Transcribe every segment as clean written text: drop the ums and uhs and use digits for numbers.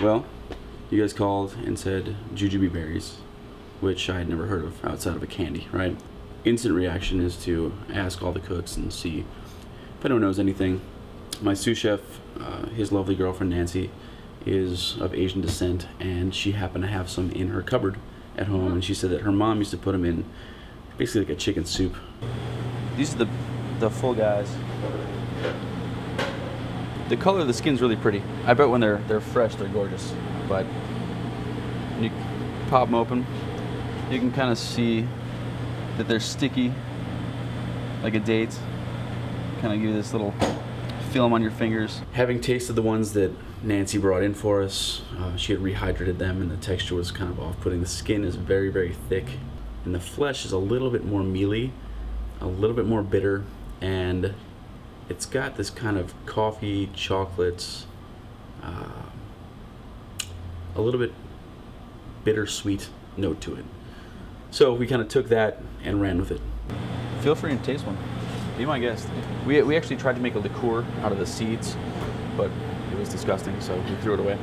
Well, you guys called and said jujube berries, which I had never heard of outside of a candy, right? Instant reaction is to ask all the cooks and see if anyone knows anything. My sous chef, his lovely girlfriend Nancy, is of Asian descent, and she happened to have some in her cupboard at home, and she said that her mom used to put them in basically like a chicken soup. These are the full guys. The color of the skin's really pretty. I bet when they're fresh, they're gorgeous. But when you pop them open, you can kind of see that they're sticky, like a date. Kind of give you this little film on your fingers. Having tasted the ones that Nancy brought in for us, she had rehydrated them, and the texture was kind of off-putting. The skin is very, very thick, and the flesh is a little bit more mealy, a little bit more bitter, and it's got this kind of coffee, chocolates, a little bit bittersweet note to it. So we kind of took that and ran with it. Feel free to taste one. Be my guest. We actually tried to make a liqueur out of the seeds, but it was disgusting, so we threw it away.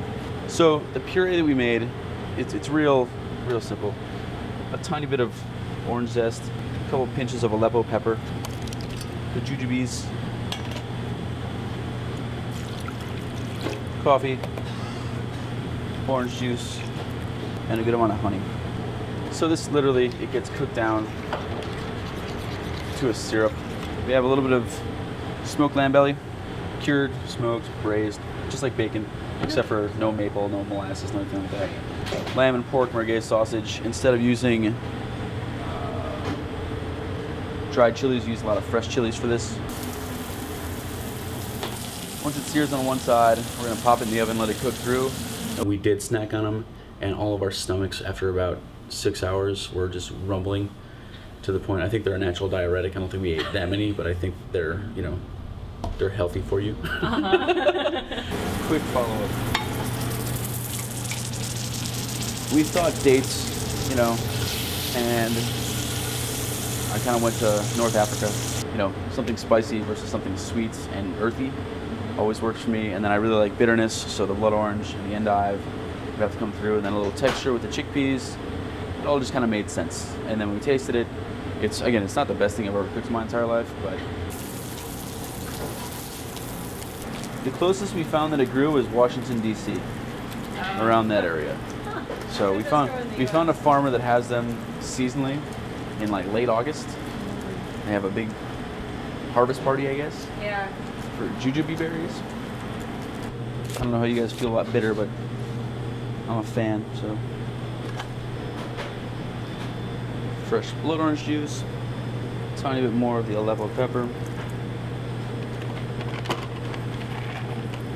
So the puree that we made, it's real simple. A tiny bit of orange zest, a couple pinches of Aleppo pepper, the jujubes, coffee, orange juice, and a good amount of honey. So this literally, it gets cooked down to a syrup. We have a little bit of smoked lamb belly, cured, smoked, braised, just like bacon, except for no maple, no molasses, nothing like that. Lamb and pork merguez sausage. Instead of using dried chilies, use a lot of fresh chilies for this. Once it sears on one side, we're gonna pop it in the oven, let it cook through. We did snack on them, and all of our stomachs, after about 6 hours, were just rumbling to the point. I think they're a natural diuretic. I don't think we ate that many, but I think they're, you know, they're healthy for you. Quick follow-up. We thought dates, you know, and I kind of went to North Africa. You know, something spicy versus something sweet and earthy always works for me. And then I really like bitterness, so the blood orange and the endive would have to come through, and then a little texture with the chickpeas. It all just kind of made sense. And then when we tasted it, it's not the best thing I've ever cooked in my entire life, but the closest we found that it grew was Washington, D.C., around that area. So we found a farmer that has them seasonally in like late August. They have a big harvest party, I guess. Yeah. For jujube berries. I don't know how you guys feel about bitter, but I'm a fan, so. Fresh blood orange juice, a tiny bit more of the Aleppo pepper,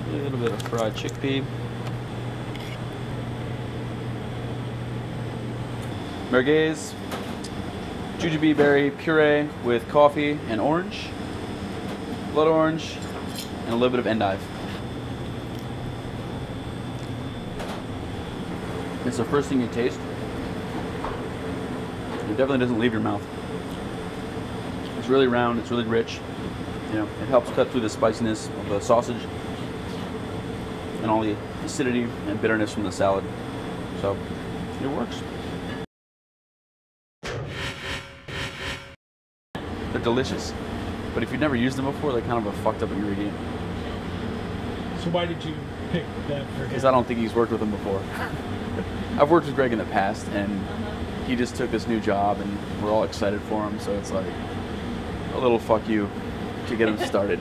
a little bit of fried chickpea, merguez, jujube berry puree with coffee and orange, blood orange, and a little bit of endive. It's the first thing you taste. It definitely doesn't leave your mouth. It's really round, it's really rich. You know, it helps cut through the spiciness of the sausage and all the acidity and bitterness from the salad. So, it works. They're delicious. But if you've never used them before, they're kind of a fucked up ingredient. So why did you pick that for him? Because I don't think he's worked with them before. I've worked with Greg in the past, and he just took this new job, and we're all excited for him, so it's like a little fuck you to get him started.